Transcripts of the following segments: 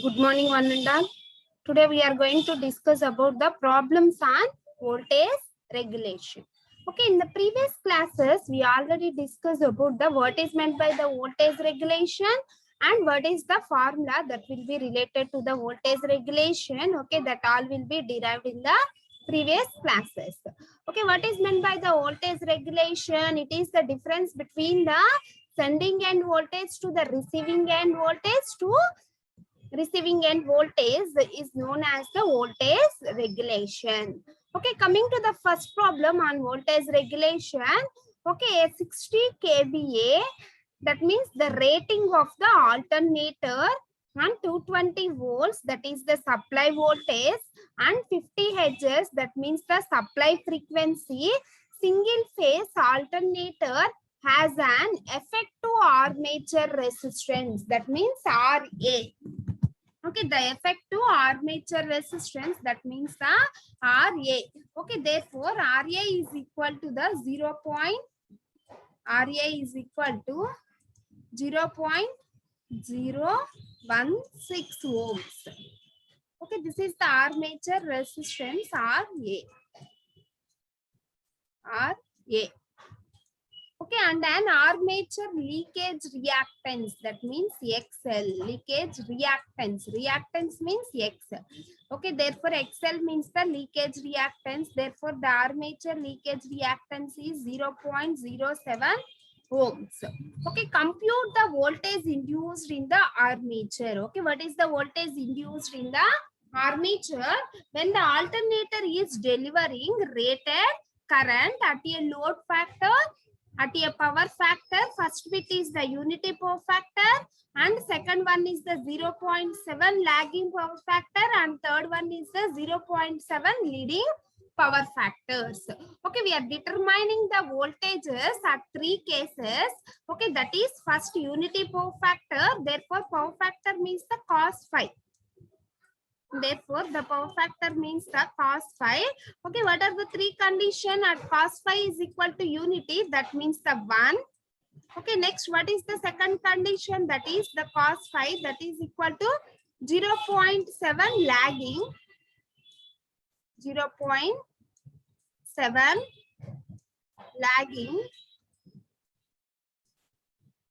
Good morning, one and all. Today we are going to discuss about the problems on voltage regulation. Okay, in the previous classes, we already discussed about the what is meant by the voltage regulation and what is the formula that will be related to the voltage regulation. Okay, that all will be derived in the previous classes. Okay, what is meant by the voltage regulation? It is the difference between the sending end voltage to the receiving end voltage to receiving end voltage is known as the voltage regulation. Okay, coming to the first problem on voltage regulation. Okay, a 60 kVA, that means the rating of the alternator, and 220 volts, that is the supply voltage, and 50 hertz, that means the supply frequency. Single phase alternator has an effective armature resistance, that means RA. Okay, the effective armature resistance, that means the RA. Okay, therefore RA is equal to the 0.06 ohms. Okay, this is the armature resistance RA. Okay, and an armature leakage reactance, that means XL. Leakage reactance. Reactance means XL. Okay, therefore XL means the leakage reactance. Therefore, the armature leakage reactance is 0.07 ohms. Okay, compute the voltage induced in the armature. Okay, what is the voltage induced in the armature? When the alternator is delivering rated current at a load factor, at a power factor, first bit is the unity power factor, and second one is the 0.7 lagging power factor, and third one is the 0.7 leading power factors. Okay, we are determining the voltages at three cases. Okay, that is first unity power factor. Therefore, power factor means the cos phi. Therefore, the power factor means the cos phi. Okay, what are the three conditions at cos phi is equal to unity? That means the 1. Okay, next, what is the second condition? That is the cos phi, that is equal to 0.7 lagging. 0.7 lagging.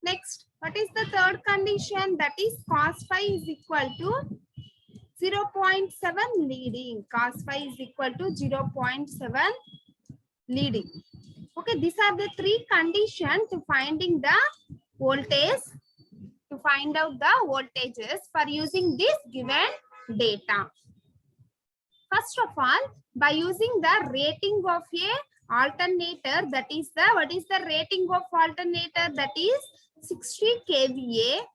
Next, what is the third condition? That is cos phi is equal to 0.7 leading. Cos phi is equal to 0.7 leading. Okay, these are the three conditions to finding the voltage, to find out the voltages for using this given data. First of all, by using the rating of a alternator, that is the, what is the rating of alternator? That is 60 kVA.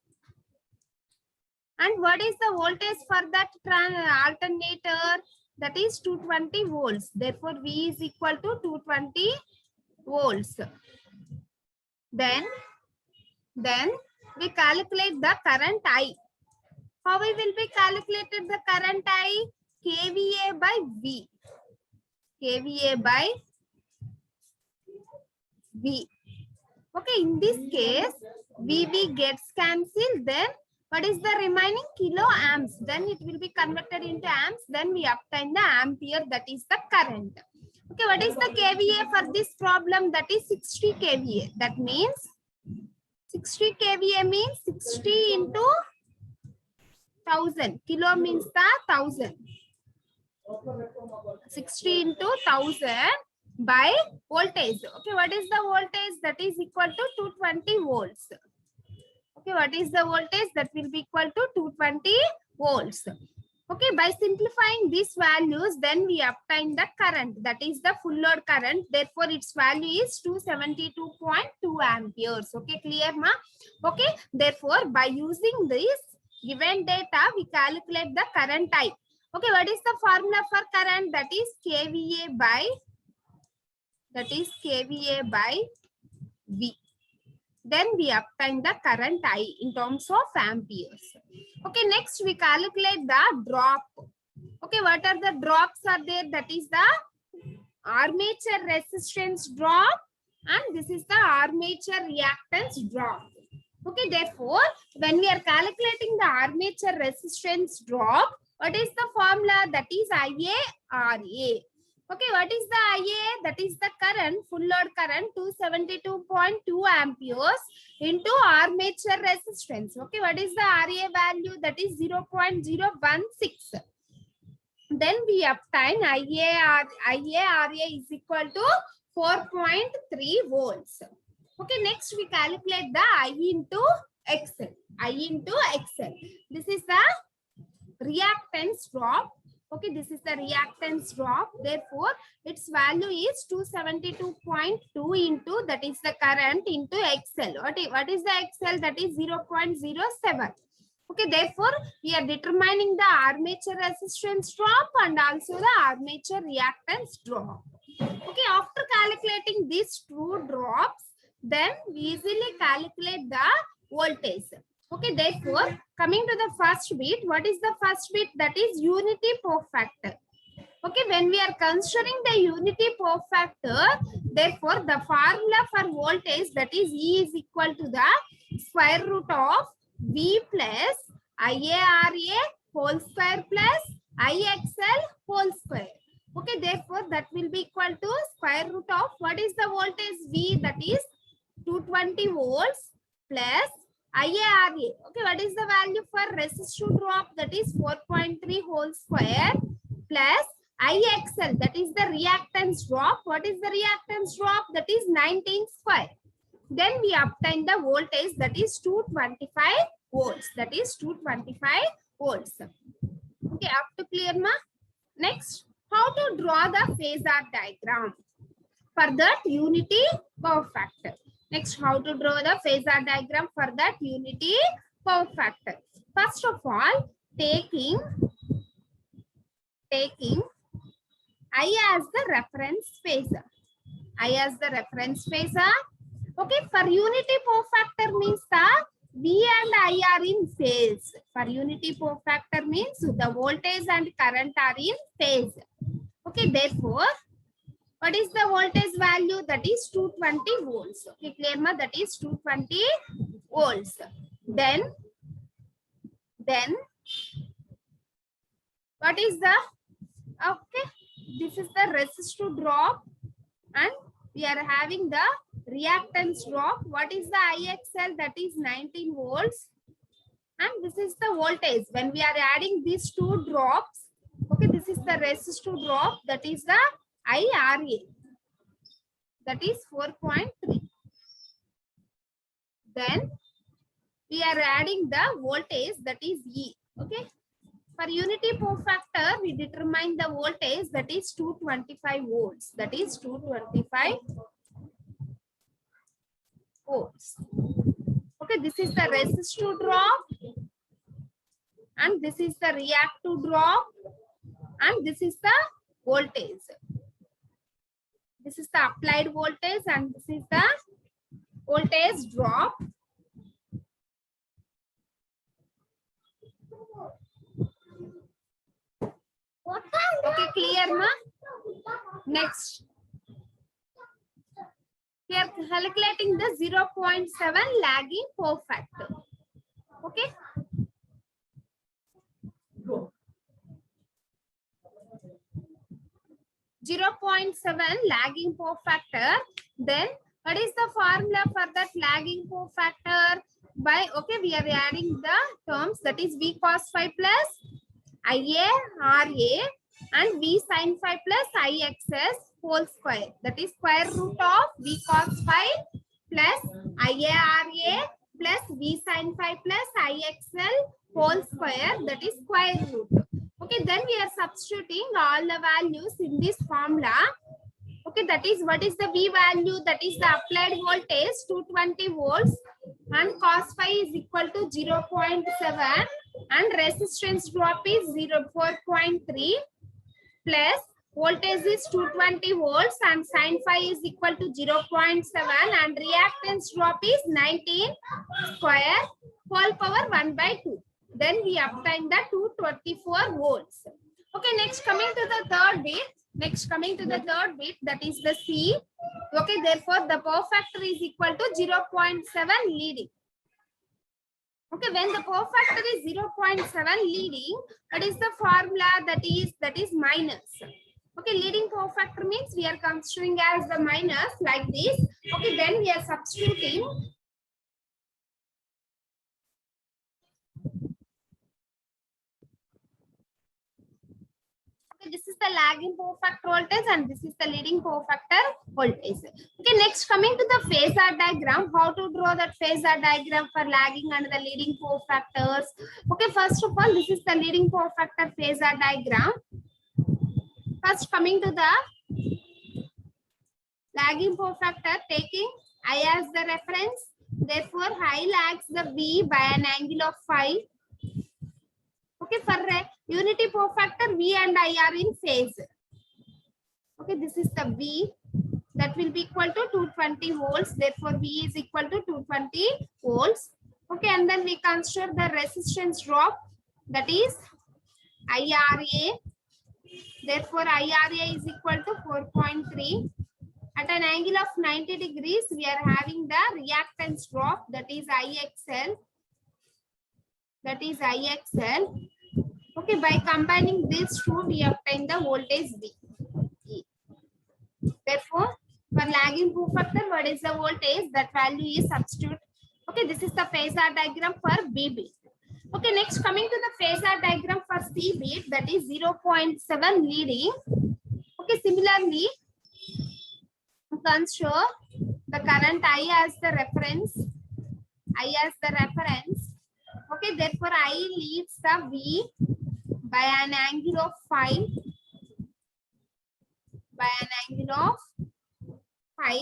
And what is the voltage for that alternator? That is 220 volts. Therefore, V is equal to 220 volts. Then we calculate the current I. How we will be calculated the current I? kVA by V. kVA by V. Okay, in this case, VV gets cancelled. Then what is the remaining? Kilo amps. Then it will be converted into amps. Then we obtain the ampere, that is the current. Okay, what is the kVA for this problem? That is 60 kVA. That means 60 kVA means 60 into 1000. Kilo means the 1000. 60 into 1000 by voltage. Okay, what is the voltage? That is equal to 220 volts. Okay, what is the voltage? That will be equal to 220 volts. Okay, by simplifying these values, then we obtain the current, that is the full load current. Therefore, its value is 272.2 amperes. Okay, clear, ma? Okay, therefore, by using this given data, we calculate the current I. Okay, what is the formula for current? That is kVA by V. Then we obtain the current I in terms of amperes. Okay, next we calculate the drop. Okay, what are the drops are there? That is the armature resistance drop, and this is the armature reactance drop. Okay, therefore, when we are calculating the armature resistance drop, what is the formula? That is IaRa. Okay, what is the Ia? That is the current, full load current, 272.2 amperes into armature resistance. Okay, what is the Ra value? That is 0.016. Then we obtain IaRa is equal to 4.3 volts. Okay, next we calculate the I into XL. I into XL. This is the reactance drop. Okay, this is the reactance drop. Therefore, its value is 272.2 into, that is the current, into XL. What is the XL? That is 0.07. Okay, therefore, we are determining the armature resistance drop and also the armature reactance drop. Okay, after calculating these two drops, then we easily calculate the voltage. Okay, therefore, coming to the first bit, what is the first bit? That is unity power factor. Okay, when we are considering the unity power factor, therefore, the formula for voltage, that is E is equal to the square root of V plus IaRa whole square plus IXL whole square. Okay, therefore, that will be equal to square root of, what is the voltage V? That is 220 volts plus IaRa. Okay, what is the value for resistive drop? That is 4.3 whole square plus IXL, that is the reactance drop. What is the reactance drop? That is 19 square. Then we obtain the voltage, that is 225 volts. That is 225 volts. Okay, up to clear, ma? Next, how to draw the phasor diagram for that unity power factor. Next, how to draw the phasor diagram for that unity power factor. First of all, taking I as the reference phasor. I as the reference phasor. Okay, for unity power factor means the V and I are in phase. For unity power factor means the voltage and current are in phase. Okay, therefore, what is the voltage value? That is 220 volts. Okay, clear ma? That is 220 volts. Then what is the, okay, this is the resistive drop and we are having the reactance drop. What is the IXL? That is 19 volts. And this is the voltage. When we are adding these two drops, okay, this is the resistive drop. That is the IRA. That is 4.3. Then we are adding the voltage. That is E. Okay. For unity power factor, we determine the voltage, that is 225 volts. That is 225 volts. Okay, this is the resistive drop and this is the reactive drop and this is the voltage. This is the applied voltage and this is the voltage drop. Okay, clear, ma? Next, we are calculating the 0.7 lagging power factor. Okay. Go. 0.7 lagging power factor. Then what is the formula for that lagging power factor? By, okay, we are adding the terms, that is V cos phi plus Ia Ra and V sin phi plus Ixs whole square. That is square root of V cos phi plus Ia Ra plus V sin phi plus Ixl whole square. That is square root. Okay, then we are substituting all the values in this formula. Okay, that is, what is the V value? That is the applied voltage 220 volts and cos phi is equal to 0.7 and resistance drop is 4.3 plus voltage is 220 volts and sin phi is equal to 0.7 and reactance drop is 19 square whole power 1 by 2. Then we obtain the 224 volts. Okay, next coming to the third bit. That is the C. Okay, therefore the power factor is equal to 0.7 leading. Okay, when the power factor is 0.7 leading, what is the formula? That is minus. Okay, leading power factor means we are considering as the minus like this. Okay, then we are substituting. Okay, this is the lagging power factor voltage and this is the leading power factor voltage. Okay, next coming to the phasor diagram, how to draw that phasor diagram for lagging and the leading power factors. Okay, first of all, this is the leading power factor phasor diagram. First coming to the lagging power factor, taking I as the reference, therefore I lags the V by an angle of phi. Okay, for unity power factor, V and I are in phase. Okay, this is the V that will be equal to 220 volts. Therefore, V is equal to 220 volts. Okay, and then we consider the resistance drop, that is IRA. Therefore, IRA is equal to 4.3. At an angle of 90 degrees, we are having the reactance drop, that is IXL. That is IXL. Okay, by combining these two, we obtain the voltage V. Therefore, for lagging power factor, what is the voltage? That value is substitute. Okay, this is the phasor diagram for B beat. Okay, next coming to the phasor diagram for C beat, that is 0.7 leading. Okay, similarly, consider the current I as the reference. I as the reference. Okay, therefore I leads the V by an angle of phi. By an angle of phi.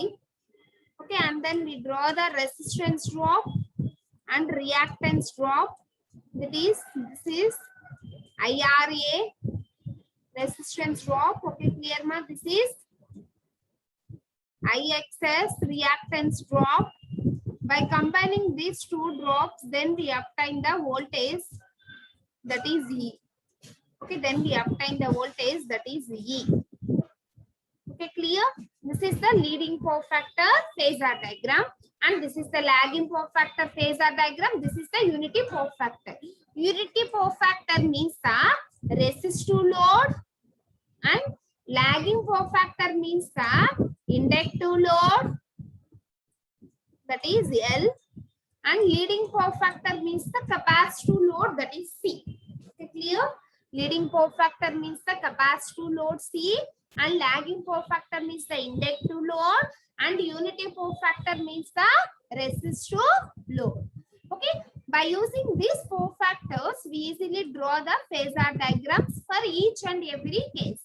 Okay, and then we draw the resistance drop and reactance drop. That is, this is IRA resistance drop. Okay, clear ma? This is IXS reactance drop. By combining these two drops, then we obtain the voltage, that is E. Okay, then we obtain the voltage, that is E. Okay, clear? This is the leading power factor phasor diagram, and this is the lagging power factor phasor diagram. This is the unity power factor. Unity power factor means the resistive load, and lagging power factor means the inductive load, that is L, and leading power factor means the capacitive load, that is C. Okay, clear? Leading power factor means the capacitive load C, and lagging power factor means the inductive load, and unity power factor means the resistive load. Okay, by using these four factors, we easily draw the phasor diagrams for each and every case.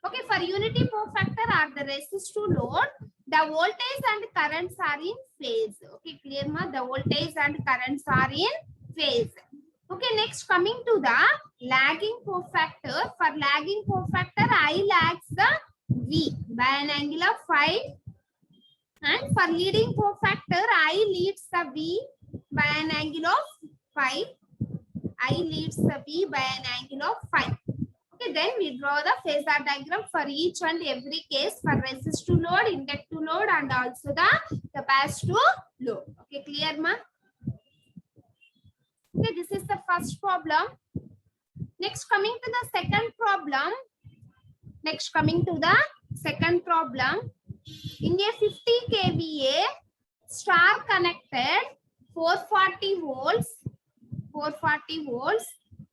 Okay, for unity power factor or the resistive load, the voltage and currents are in phase. Okay, clear ma? The voltage and currents are in phase. Okay, next coming to the lagging power factor. For lagging power factor, I lags the V by an angle of phi. And for leading power factor, I leads the V by an angle of phi. I leads the V by an angle of phi. Okay, then we draw the phasor diagram for each and every case for resistive load, inductive load, and also the capacitive load. Okay, clear ma? Okay, this is the first problem. Next coming to the second problem. Next coming to the second problem. In a 50 kVA star connected 440 volts,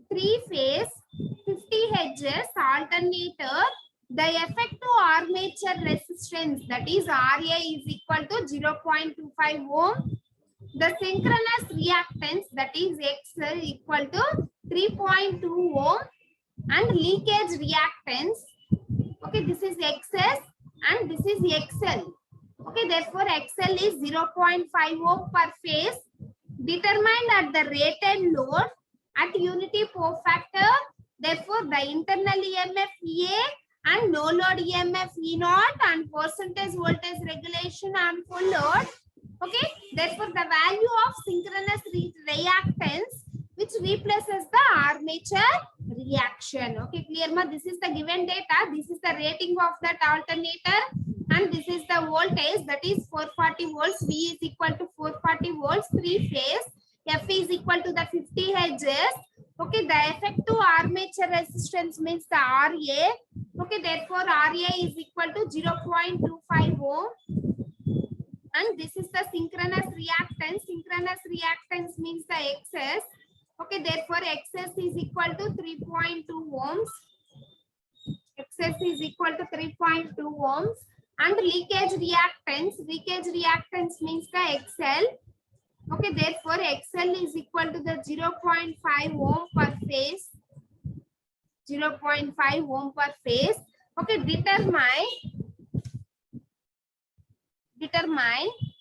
3 phase 50 Hz alternator, the effective armature resistance, that is RA, is equal to 0.25 ohm. The synchronous reactance, that is XL, equal to 3.2 ohm, and leakage reactance, okay, this is XS and this is XL. Okay, therefore XL is 0.5 ohm per phase, determined at the rated load at unity power factor. Therefore, the internal EMF EA and no load EMF E0 and percentage voltage regulation on full load. Okay, therefore the value of synchronous reactance which replaces the armature reaction. Okay, clear ma? This is the given data. This is the rating of that alternator, and this is the voltage, that is 440 volts. V is equal to 440 volts, 3 phase. F is equal to the 50 Hz. Okay, the effective armature resistance means the RA. Okay, therefore RA is equal to 0.25 ohm. And this is the synchronous reactance. Synchronous reactance means the XS. Okay, therefore XS is equal to 3.2 ohms. XS is equal to 3.2 ohms. And leakage reactance means the XL. Okay, therefore XL is equal to the 0.5 ohm per phase. 0.5 ohm per phase. Okay, determine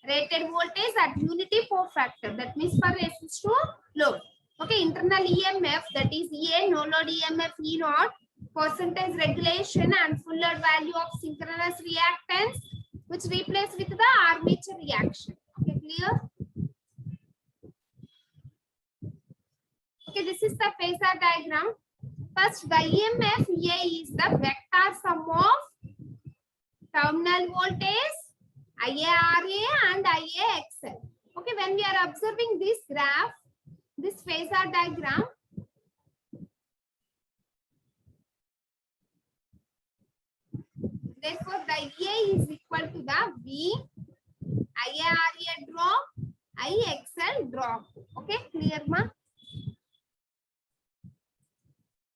rated voltage at unity power factor. That means for resistance to load. Okay, internal EMF, that is EA, no load EMF E naught, percentage regulation and full load value of synchronous reactance, which replace with the armature reaction. Okay, clear? Okay, this is the phasor diagram. First, the EMF A is the vector sum of terminal voltage, IARA and IAXL. Okay, when we are observing this graph, this phasor diagram, therefore the A is equal to the V, IARA drop, IXL drop. Okay, clear ma?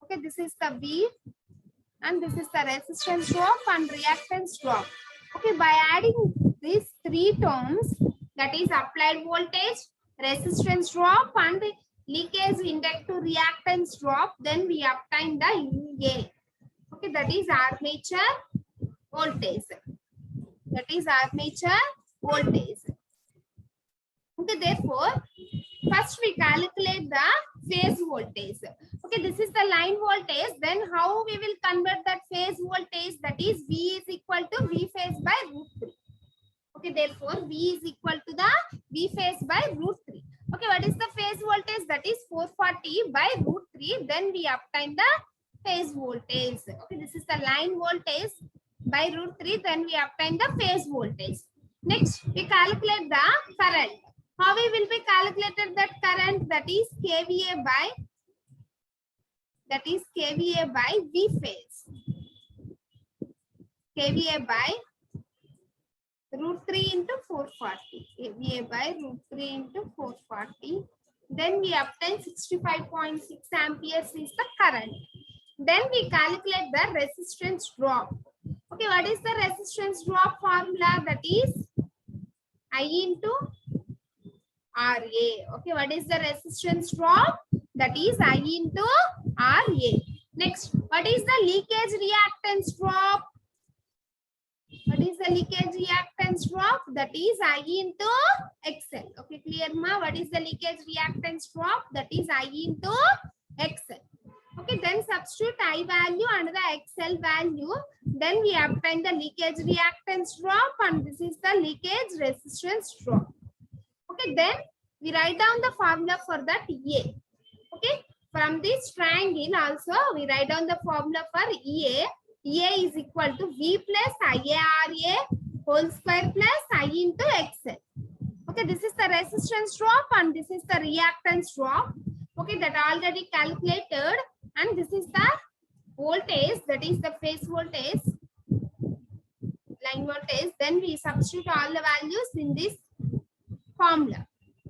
Okay, this is the V and this is the resistance drop and reactance drop. Okay, by adding these three terms, that is applied voltage, resistance drop and leakage inductive reactance drop, then we obtain the EA. Okay, that is armature voltage. That is armature voltage. Okay, therefore, first we calculate the phase voltage. Okay, this is the line voltage. Then how we will convert that phase voltage? That is V is equal to V phase by root 3. Okay, therefore V is equal to the V phase by root 3. Okay, what is the phase voltage? That is 440 by root 3. Then we obtain the phase voltage. Okay, this is the line voltage by root 3. Then we obtain the phase voltage. Next, we calculate the current. How we will be calculated that current? That is KVA by V phase. KVA by root 3 into 440. KVA by root 3 into 440. Then we obtain 65.6 amperes is the current. Then we calculate the resistance drop. Okay, what is the resistance drop formula? That is I into RA. Okay, what is the resistance drop? That is I into RA. Next, what is the leakage reactance drop? What is the leakage reactance drop? That is I into XL. Okay, clear ma? What is the leakage reactance drop? That is I into XL. Okay, then substitute I value and the XL value. Then we obtain the leakage reactance drop and this is the leakage resistance drop. Okay, then we write down the formula for that EA. Okay, from this triangle also we write down the formula for EA. EA is equal to V plus IARA whole square plus I into XL. Okay, this is the resistance drop and this is the reactance drop. Okay, that already calculated, and this is the voltage, that is the phase voltage, line voltage. Then we substitute all the values in this formula.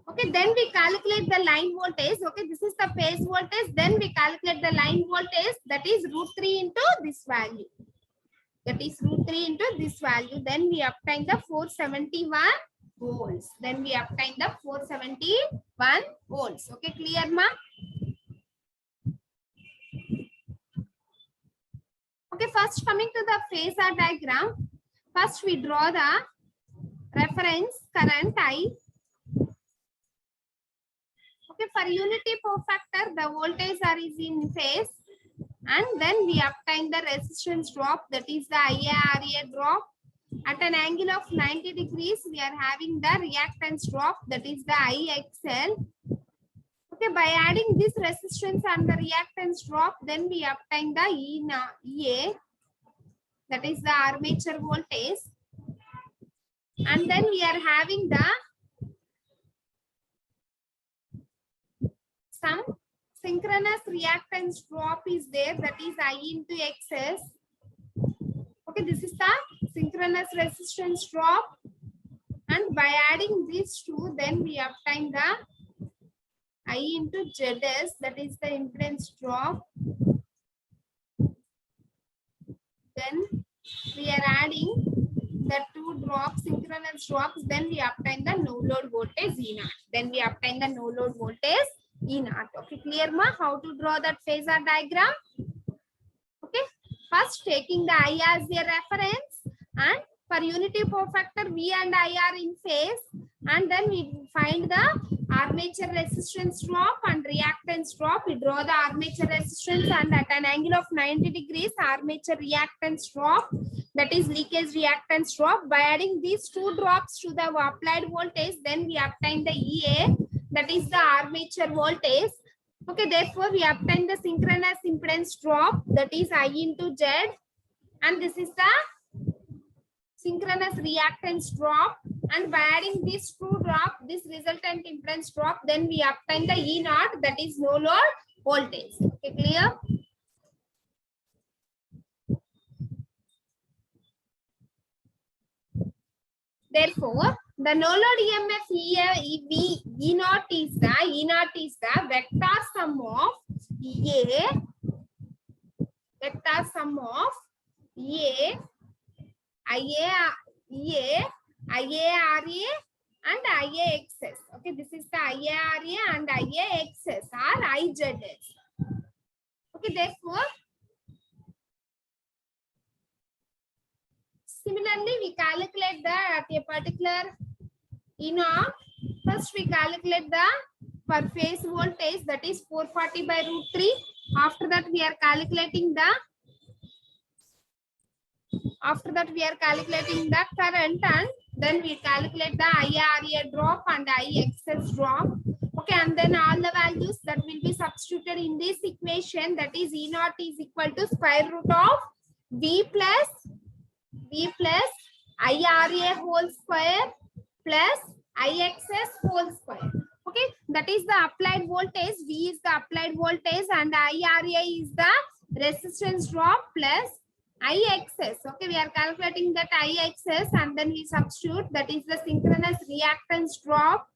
Okay, then we calculate the line voltage. Okay, this is the phase voltage. Then we calculate the line voltage, that is root 3 into this value. That is root 3 into this value. Then we obtain the 471 volts. Then we obtain the 471 volts. Okay, clear ma? Okay, first coming to the phasor diagram. First we draw the reference current I. Okay, for unity power factor, the voltage is in phase, and then we obtain the resistance drop, that is the IARA drop. At an angle of 90 degrees, we are having the reactance drop, that is the IXL. Okay, by adding this resistance and the reactance drop, then we obtain the EA, that is the armature voltage. And then we are having the some synchronous reactance drop is there, that is I into XS. Okay, this is the synchronous resistance drop, and by adding these two, then we obtain the I into ZS, that is the impedance drop. Then we are adding the two drops, synchronous drops, then we obtain the no load voltage E0. Then we obtain the no load voltage E0. Okay, clear ma? How to draw that phasor diagram? Okay, first taking the I as a reference, and for unity power factor V and I are in phase, and then we find the armature resistance drop and reactance drop. We draw the armature resistance, and at an angle of 90 degrees armature reactance drop, that is leakage reactance drop. By adding these two drops to the applied voltage, then we obtain the EA, that is the armature voltage. Okay, therefore we obtain the synchronous impedance drop, that is I into Z, and this is the synchronous reactance drop, and by adding these two drop, this resultant impedance drop, then we obtain the E0, that is no load voltage. Okay, clear? Therefore, the no load EMF E0 is the vector sum of EA, IA, IARA and IAXS. Okay, this is the IARA and IAXS or IZS. Okay, therefore, similarly, we calculate the at a particular E0. First, we calculate the per phase voltage, that is 440 by root 3. After that, we are calculating the current, and then we calculate the IARA drop and IXS drop. Okay, and then all the values that will be substituted in this equation, that is E0 is equal to square root of V plus IRA whole square plus IXS whole square. Okay, that is the applied voltage. V is the applied voltage and IRA is the resistance drop plus IXS. Okay, we are calculating that IXS and then we substitute, that is the synchronous reactance drop.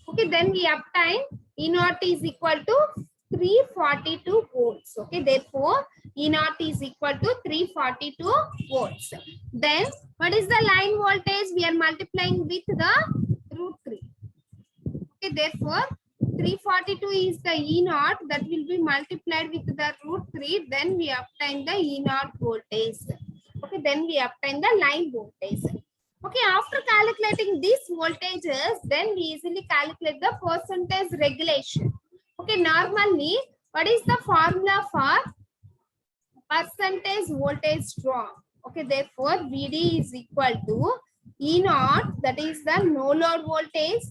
Okay, then we obtain E0 is equal to 342 volts. Okay, therefore E0 is equal to 342 volts. Then what is the line voltage? We are multiplying with the root 3. Okay, therefore 342 is the E0, that will be multiplied with the root 3. Then we obtain the E0 voltage. Okay, then we obtain the line voltage. Okay, after calculating these voltages, then we easily calculate the percentage regulation. Okay, normally, what is the formula for percentage voltage drop? Okay, therefore, VD is equal to E0, that is the no load voltage,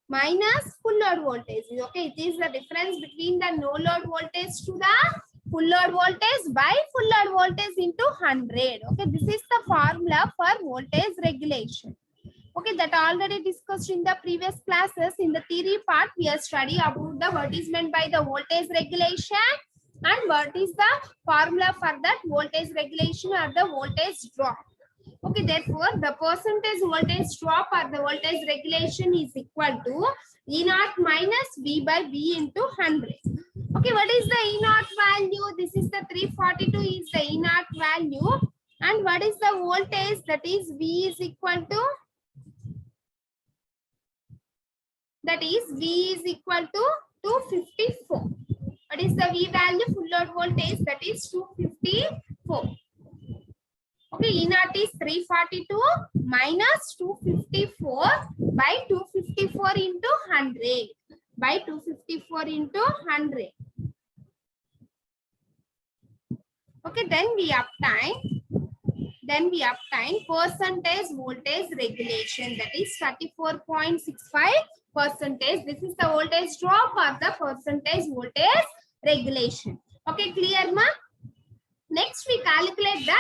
minus full load voltage. Okay, it is the difference between the no load voltage to the full load voltage by full load voltage into 100. Okay, this is the formula for voltage regulation. Okay, that already discussed in the previous classes. In the theory part, we are studying about the what is meant by the voltage regulation and what is the formula for that voltage regulation or the voltage drop. Okay, therefore, the percentage voltage drop or the voltage regulation is equal to E0 minus V by V into 100. Okay, what is the E0 value? This is the 342 is the E0 value. And what is the voltage? That is V is equal to, that is V is equal to 254. What is the V value? Full load voltage, that is 254. Okay, E0 is 342 minus 254 by 254 into 100. By 254 into 100. Okay, then we obtain percentage voltage regulation, that is 34.65%. This is the voltage drop or the percentage voltage regulation. Okay, clear ma? Next we calculate the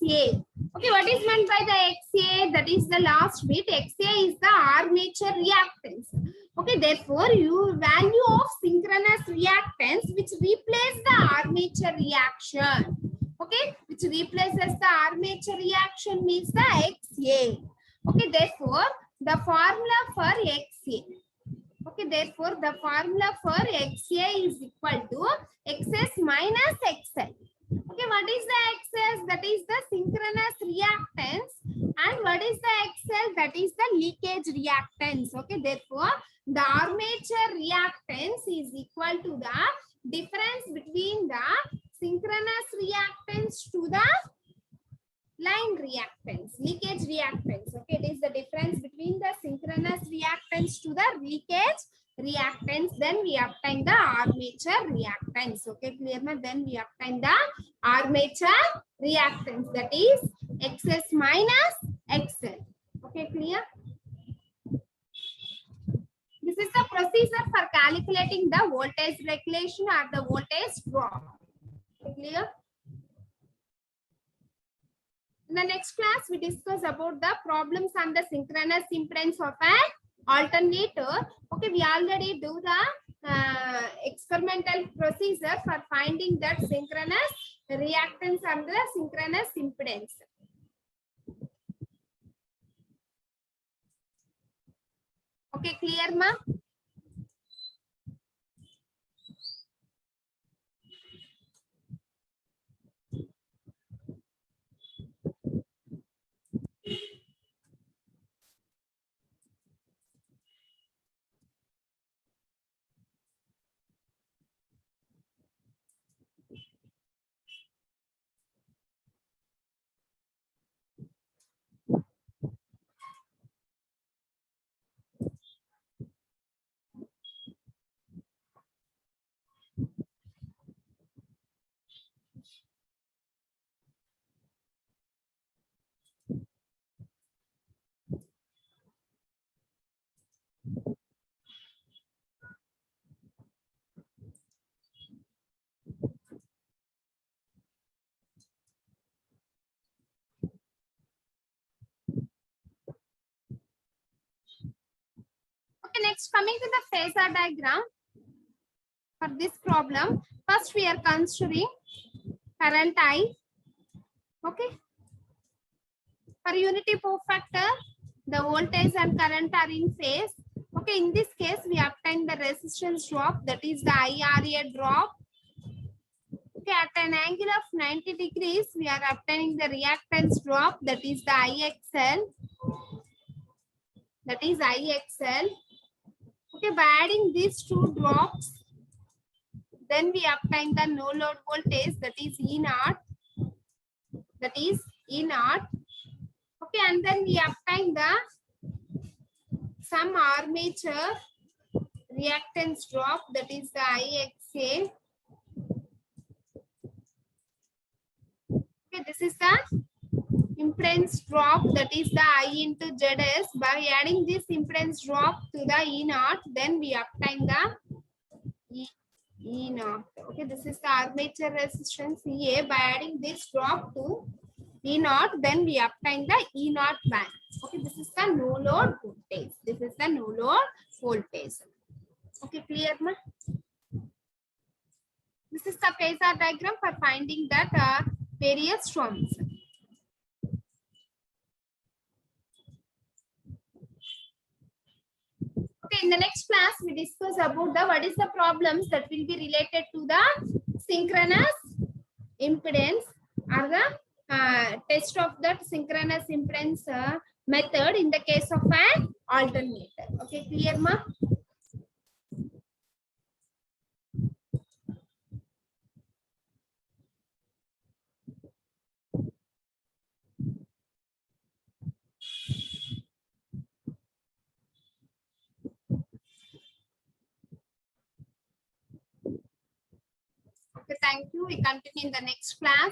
XA. Okay, what is meant by the XA? That is the last bit. XA is the armature reactance. Okay, therefore, you value of synchronous reactance which replace the armature reaction. Okay, which replaces the armature reaction means the XA. Okay, therefore, the formula for XA. Okay, therefore, the formula for XA is equal to XS minus XL. Okay, what is the XS? That is the synchronous reactance. And what is the XL? That is the leakage reactance. Okay, therefore, the armature reactance is equal to the difference between the synchronous reactance to the line reactance, leakage reactance. Okay, it is the difference between the synchronous reactance to the leakage reactance. Then we obtain the armature reactance. Okay, clear na? Then we obtain the armature reactance, that is XS minus XL. Okay, clear? This is the procedure for calculating the voltage regulation or the voltage drop. Clear? In the next class, we discuss about the problems on the synchronous impedance of an alternator. Okay, we already do the experimental procedure for finding that synchronous reactance and the synchronous impedance. Okay, clear, ma? Okay, next coming to the phasor diagram for this problem. First, we are considering current I. Okay. For unity power factor, the voltage and current are in phase. Okay, in this case, we obtain the resistance drop, that is the IRA drop. Okay, at an angle of 90 degrees, we are obtaining the reactance drop, that is the IXL. That is IXL. Okay, by adding these two drops, then we obtain the no load voltage, that is E0. That is E0. Okay, and then we obtain the some armature reactance drop, that is the IXA. Okay, this is the impedance drop, that is the I into ZS. By adding this impedance drop to the E0, then we obtain the E0. Okay, this is the armature resistance EA. By adding this drop to E0, then we obtain the E0 band. Okay, this is the no load voltage. This is the no load voltage. Okay, clear, ma? This is the phasor diagram for finding that various forms. Okay, in the next class, we discuss about the what is the problems that will be related to the synchronous impedance or the test of that synchronous impedance method in the case of an alternator. Okay, clear, ma? Okay, thank you. We continue in the next class.